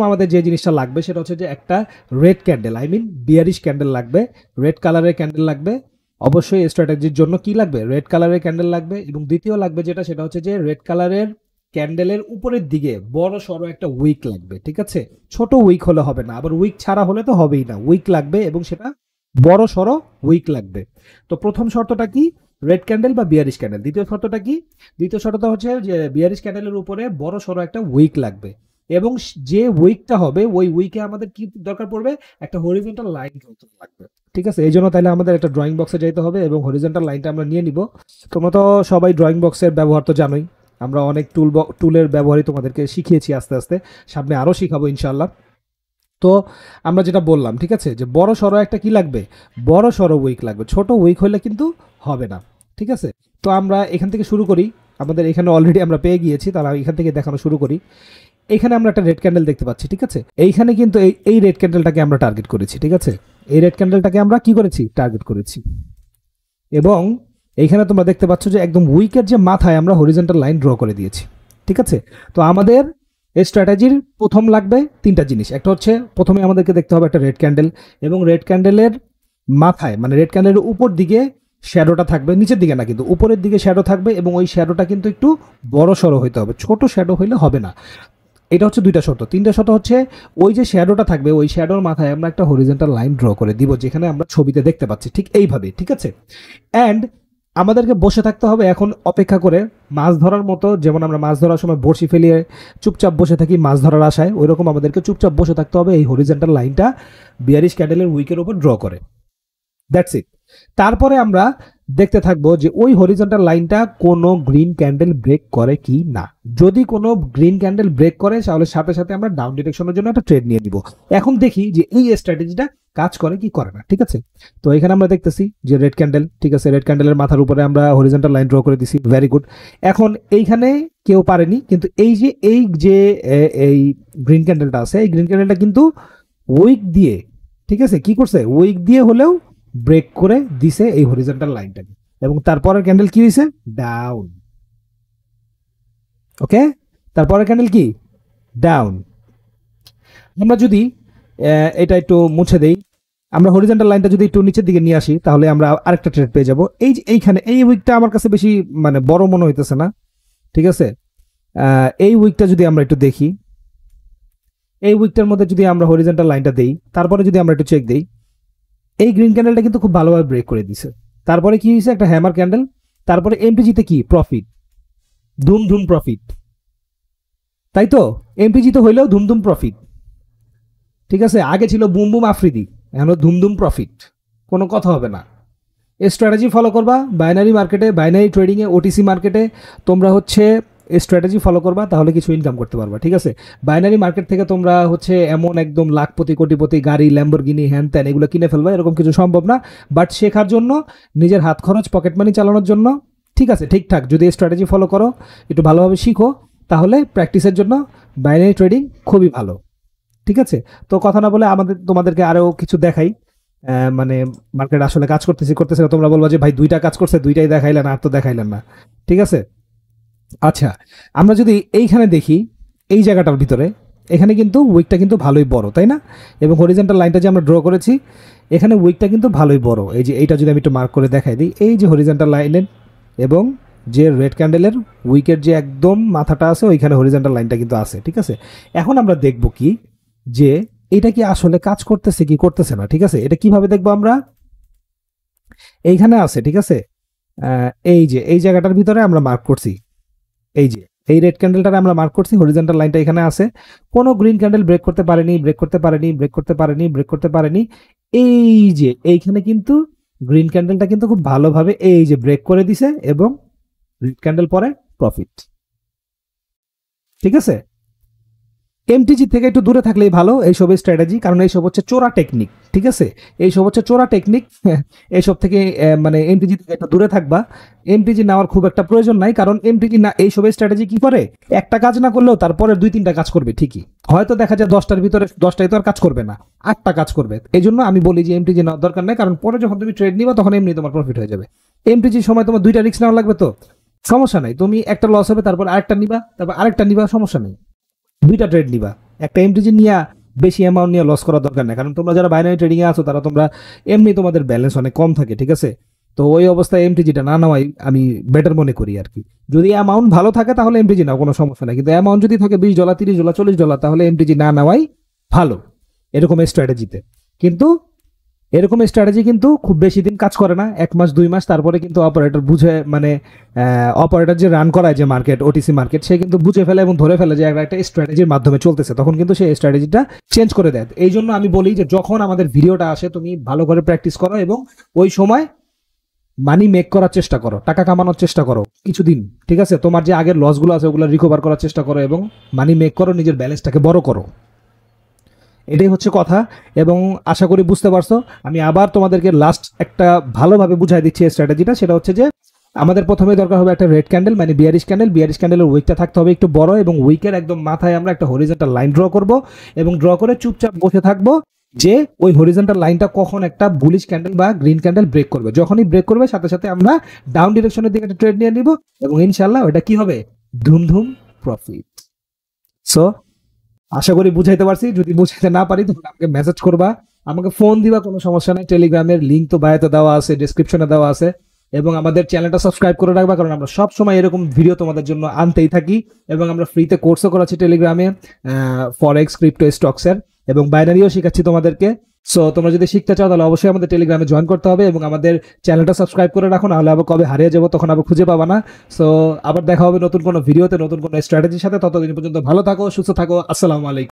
আমাদের যে জিনিসটা লাগবে সেটা হচ্ছে যে একটা red candle, I mean bearish candle লাগবে, রেড কালারের ক্যান্ডেল লাগবে। অবশ্যই স্ট্র্যাটেজির জন্য কি লাগবে? রেড কালারের ক্যান্ডেল লাগবে। এবং দ্বিতীয় লাগবে যেটা, সেটা হচ্ছে যে রেড কালারের ক্যান্ডেলের উপরের দিকে বড় সড়ো একটা উইক লাগবে। ঠিক আছে, ছোট উইক হলে হবে না, আবার উইক ছাড়া হলে তো হবেই না, উইক লাগবে এবং সেটা বড় সড়ো উইক লাগবে। তো প্রথম শর্তটা কি? রেড ক্যান্ডেল বা বিয়ারিশ ক্যান্ডেল। দ্বিতীয় শর্তটা কি? দ্বিতীয় শর্তটা হচ্ছে যে বিয়ারিশ ক্যান্ডেলের উপরে বড় সড়ো একটা উইক লাগবে এবং যে উইকটা হবে ওই উইকে আমাদের কি দরকার পড়বে? একটা হরিজন্টাল লাইন লাগবে। ঠিক আছে, এই জন্য তাহলে আমাদের একটা ড্রয়িং বক্সে যাইতে হবে এবং হরিজন্টাল লাইনটা আমরা নিয়ে নিব। তোমরা তো সবাই ড্রয়িং বক্সের ব্যবহার তো জানোই, আমরা অনেক টুলের ব্যবহারই তোমাদেরকে শিখিয়েছি, আস্তে আস্তে সামনে আরও শিখাবো ইনশাল্লাহ। তো আমরা যেটা বললাম, ঠিক আছে, যে বড় সড়ো একটা কি লাগবে? বড় সড়ো উইক লাগবে, ছোট উইক হলে কিন্তু হবে না। ঠিক আছে, তো আমরা এখান থেকে শুরু করি। আমাদের এখানে অলরেডি আমরা পেয়ে গিয়েছি, তাহলে এখান থেকে দেখানো শুরু করি। এখানে আমরা একটা রেড ক্যান্ডেল দেখতে পাচ্ছি। ঠিক আছে, এইখানে কিন্তু এই রেড ক্যান্ডেলটাকে আমরা টার্গেট করেছি। ঠিক আছে, এই রেড ক্যান্ডেলটাকে আমরা কি করেছি? টার্গেট করেছি। এবং এইখানে তোমরা দেখতে পাচ্ছ যে একদম উইকের যে মাথায় আমরা হরিজন্টাল লাইন ড্র করে দিয়েছি। ঠিক আছে, তো আমাদের এই স্ট্র্যাটেজির প্রথম লাগবে তিনটা জিনিস। একটা হচ্ছে প্রথমে আমাদেরকে দেখতে হবে একটা রেড ক্যান্ডেল, এবং রেড ক্যান্ডেলের মাথায় মানে রেড ক্যান্ডেলের উপর দিকে শ্যাডোটা থাকবে, নিচের দিকে না কিন্তু উপরের দিকে শ্যাডো থাকবে, এবং ওই শ্যাডোটা কিন্তু একটু বড় সড়ো হইতে হবে, ছোট শ্যাডো হইলে হবে না। এটা হচ্ছে দুইটা শর্ত। তিনটা শর্ত হচ্ছে ওই যে শ্যাডোটা থাকবে ওই শ্যাডোর মাথায় আমরা একটা হরিজন্টাল লাইন ড্র করে দিব, যেখানে আমরা ছবিতে দেখতে পাচ্ছি ঠিক এইভাবে। ঠিক আছে, অ্যান্ড আমাদেরকে বসে থাকতে হবে এখন অপেক্ষা করে, মাছ ধরার মতো, যেমন আমরা মাছ ধরার সময় বড়শি ফেলিয়ে চুপচাপ বসে থাকি মাছ ধরার আশায়, ওই রকম আমাদেরকে চুপচাপ বসে থাকতে হবে এই হরিজন্টাল লাইনটা বিয়ারিশ ক্যান্ডেলের উইকের উপর ড্র করে। That's it. তারপরে আমরা দেখতে থাকবো যে ওই হরিজন্টাল লাইনটা কোনো গ্রিন ক্যান্ডেল ব্রেক করে কি না। যদি কোনো গ্রিন ক্যান্ডেল ব্রেক করে তাহলে সাথে সাথে আমরা ডাউন ডিরেকশনের জন্য একটা ট্রেড নিয়ে নিব। এখন দেখি যে এই স্ট্র্যাটেজিটা কাজ করে কি করে না। ঠিক আছে, তো এখানে আমরা দেখতেছি যে রেড ক্যান্ডেল, ঠিক আছে, রেড ক্যান্ডেলের মাথার উপরে আমরা হরিজন্টাল লাইন ড্র করে দিছি, ভেরি গুড। এখন এইখানে কেউ পারেনি, কিন্তু এই গ্রিন ক্যান্ডেলটা আছে, এই গ্রিন ক্যান্ডেলটা কিন্তু উইক দিয়ে, ঠিক আছে, কি করছে? উইক দিয়ে হলেও ব্রেক করে দিছে এই হরিজন্টাল লাইনটাকে, এবং তারপরের ক্যান্ডেল কি হয়েছে? ডাউন। ওকে, তারপরের ক্যান্ডেল কি? ডাউন। আমরা যদি এটা একটু মুছে দেই, আমরা হরিজন্টাল লাইনটা যদি একটু নিচের দিকে নিয়ে আসি, তাহলে আমরা আরেকটা ট্রেড পেয়ে যাব। এই যে এইখানে এই উইকটা আমার কাছে বেশি মানে বড় মনে হইতেছে না। ঠিক আছে, এই উইকটা যদি আমরা একটু দেখি, এই উইকটার মধ্যে যদি আমরা হরিজন্টাল লাইনটা দেই, তারপরে যদি আমরা একটু চেক দেই, এই গ্রিন ক্যান্ডেলটা কিন্তু খুব ভালোভাবে ব্রেক করে দিছে। তারপরে কি হয়েছে? একটা হ্যামার ক্যান্ডেল। তারপরে এমটিজিতে কি? প্রফিট, ধুম ধুম প্রফিট, তাই তো? এমটিজিতে হইলেও ধুম ধুম প্রফিট। ঠিক আছে, আগে ছিল বুম বুম আফ্রিদি, এখন ধুম ধুম প্রফিট, কোনো কথা হবে না। স্ট্র্যাটেজি ফলো করবা বাইনারি মার্কেটে, বাইনারি ট্রেডিংয়ে, ওটিসি মার্কেটে তোমরা হচ্ছে স্ট্র্যাটেজি ফলো করবা, তাহলে কিছু ইনকাম করতে পারবা। ঠিক আছে, বাইনারি মার্কেট থেকে তোমরা হচ্ছে এমন একদম লাখপতি কোটিপতি গাড়ি ল্যাম্বরগিনি হ্যান ত্যান এগুলো কিনে ফেলবা, এরকম কিছু সম্ভব না। বাট শেখার জন্য, নিজের হাত খরচ পকেট মানি চালানোর জন্য, ঠিক আছে, ঠিকঠাক যদি স্ট্র্যাটেজি ফলো করো, একটু ভালোভাবে শিখো, তাহলে প্র্যাকটিসের জন্য বাইনারি ট্রেডিং খুবই ভালো। ঠিক আছে, তো কথা না বলে তোমাদেরকে আরও কিছু দেখাই। মানে মার্কেট আসলে কাজ করতেছে না, তোমরা বলবা যে ভাই দুইটা কাজ করছে, দুইটাই দেখাইলেন, আর তো দেখাইলেন না। ঠিক আছে, আচ্ছা, আমরা যদি এইখানে দেখি, এই জায়গাটার ভিতরে এখানে কিন্তু উইকটা কিন্তু ভালোই বড়, তাই না? এবং হরিজন্টাল লাইনটা যে আমরা ড্র করেছি, এখানে উইকটা কিন্তু ভালোই বড়। এই যে এইটা যদি আমি একটু মার্ক করে দেখাই দিই, এই যে হরিজন্টাল লাইনের এবং যে রেড ক্যান্ডেলের উইকের যে একদম মাথাটা আছে, ওইখানে হরিজন্টাল লাইনটা কিন্তু আছে। ঠিক আছে, এখন আমরা দেখব কি যে এটা কি আসলে কাজ করতেছে কি করতেছে না। ঠিক আছে, এটা কিভাবে দেখবো আমরা? এইখানে আছে, ঠিক আছে, এই যে এই জায়গাটার ভিতরে আমরা মার্ক করছি, এই যে এই রেড ক্যান্ডেলটা আমরা মার্ক করছি, হরিজন্টাল লাইনটা এখানে আছে, কোনো গ্রিন ক্যান্ডেল ব্রেক করতে পারেনি, ব্রেক করতে পারেনি, ব্রেক করতে পারেনি, ব্রেক করতে পারেনি। এই যে এইখানে কিন্তু গ্রিন ক্যান্ডেলটা কিন্তু খুব ভালোভাবে এই যে ব্রেক করে দিছে, এবং রেড ক্যান্ডেল পরে প্রফিট। ঠিক আছে, এমটিজি থেকে একটু দূরে থাকলেই ভালো এইসব স্ট্র্যাটেজি, কারণ এইসব হচ্ছে চোরা টেকনিক। ঠিক আছে, এইসব হচ্ছে চোরা টেকনিক, এইসব থেকে মানে এমটিজি থেকে একটু দূরে থাকবা। এমটিজি নেওয়ার খুব একটা প্রয়োজন নাই, কারণ এমটিজি না, এইসব স্ট্র্যাটেজি কি করে, একটা কাজ না করলেও তারপরে 2-3টা কাজ করবে ঠিকই। হয়তো দেখা যায় 10টার ভিতরে 10টাই তো আর কাজ করবে না, 8টা কাজ করবে। এই জন্য আমি বলি যে এমটিজি নেওয়ার দরকার নাই, কারণ পরে যখন তুমি ট্রেড নিবা তখন এমনি তোমার প্রফিট হয়ে যাবে। এমটিজির সময় তোমার 2টা রিস্ক নেওয়া লাগবে, তো সমস্যা নাই, তুমি একটা লস হবে, তারপর আরেকটা নিবা, তারপর আরেকটা নিবা, সমস্যা নেই। দুইটা ট্রেড নিবা, একটা এমটিজি নিয়ে বেশি অ্যামাউন্ট নিয়ে লস করার দরকার নেই, কারণ তোমরা যারা বাইনারি ট্রেডিং এ আছো তারা তোমরা এমনি তোমাদের ব্যালেন্স অনেক কম থাকে, ঠিক আছে? তো ওই অবস্থায় এমটিজিটা না নেওয়াই আমি বেটার মনে করি আর কি। যদি অ্যামাউন্ট ভালো থাকে তাহলে এমটিজি নাও, কোনো সমস্যা নাই, কিন্তু অ্যামাউন্ট যদি থাকে $20, $30, $40, তাহলে এমটিজি না নেওয়াই ভালো এরকম স্ট্র্যাটেজিতে। কিন্তু এরকম স্ট্র্যাটেজি কিন্তু খুব বেশি দিন কাজ করে না, 1 মাস 2 মাস, তারপরে কিন্তু অপারেটর বুঝে, মানে অপারেটর যে রান করায় যে মার্কেট, ওটিসি মার্কেট, সে কিন্তু বুঝে ফেলে এবং ধরে ফেলে যে একটা স্ট্র্যাটেজির মাধ্যমে চলতেছে, তখন কিন্তু সেই স্ট্র্যাটেজিটা চেঞ্জ করে দেয়। এই জন্য আমি বলি যে যখন আমাদের ভিডিওটা আসে তুমি ভালো করে প্র্যাকটিস করো এবং ওই সময় মানি মেক করার চেষ্টা করো, টাকা কামানোর চেষ্টা করো কিছুদিন, ঠিক আছে? তোমার যে আগের লসগুলো আছে ওগুলো রিকভার করার চেষ্টা করো এবং মানি মেক করো, নিজের ব্যালেন্সটাকে বড় করো। এটাই হচ্ছে কথা, এবং আশা করি বুঝতে পারছো। আমি আবার তোমাদেরকে লাস্ট একটা ভালোভাবে বুঝাই দিচ্ছি স্ট্র্যাটেজিটা, সেটা হচ্ছে যে আমাদের প্রথমে দরকার হবে একটা রেড ক্যান্ডেল, মানে বিয়ারিশ ক্যান্ডেল। বিয়ারিশ ক্যান্ডেলের উইকটা থাকতে হবে একটু বড়, এবং উইকের একদম মাথায় আমরা একটা হরিজন্টাল লাইন ড্র করব এবং ড্র করে চুপচাপ বসে থাকবো যে ওই হরিজন্টাল লাইনটা কখন একটা বুলিশ ক্যান্ডেল বা গ্রিন ক্যান্ডেল ব্রেক করবে। যখনই ব্রেক করবে সাথে সাথে আমরা ডাউন ডিরেকশনের দিকে একটা ট্রেড নিয়ে নিব এবং ইনশাল্লাহ ওটা কি হবে, ধুমধুম প্রফিট। সো আশা করি বুঝাইতে পারছি, যদি বুঝাইতে না পারি তখন আমাকে মেসেজ করবা, আমাকে ফোন দিবা, কোনো সমস্যা নাই। টেলিগ্রামের লিঙ্ক তো বায়োতে দেওয়া আছে, ডেসক্রিপশনে দেওয়া আছে, এবং আমাদের চ্যানেলটা সাবস্ক্রাইব করে রাখবা, কারণ আমরা সব সময় এরকম ভিডিও তোমাদের জন্য আনতেই থাকি। এবং আমরা ফ্রিতে কোর্সও করাচ্ছি টেলিগ্রামে, ফরেক্স, ক্রিপ্টো, স্টকসের, এবং বাইনারিও শেখাচ্ছি তোমাদেরকে। সো তোমরা যদি শিখতে চাও তাহলে অবশ্যই আমাদের টেলিগ্রামে জয়েন করতে হবে এবং আমাদের চ্যানেলটা সাবস্ক্রাইব করে রাখো, নাহলে আবার কবে হারিয়ে যাবো তখন আবার খুঁজে পাবা না। সো আবার দেখা হবে নতুন কোনো ভিডিওতে, নতুন কোনো স্ট্র্যাটেজির সাথে। ততদিন পর্যন্ত ভালো থাকো, সুস্থ থাকো। আসসালামু আলাইকুম।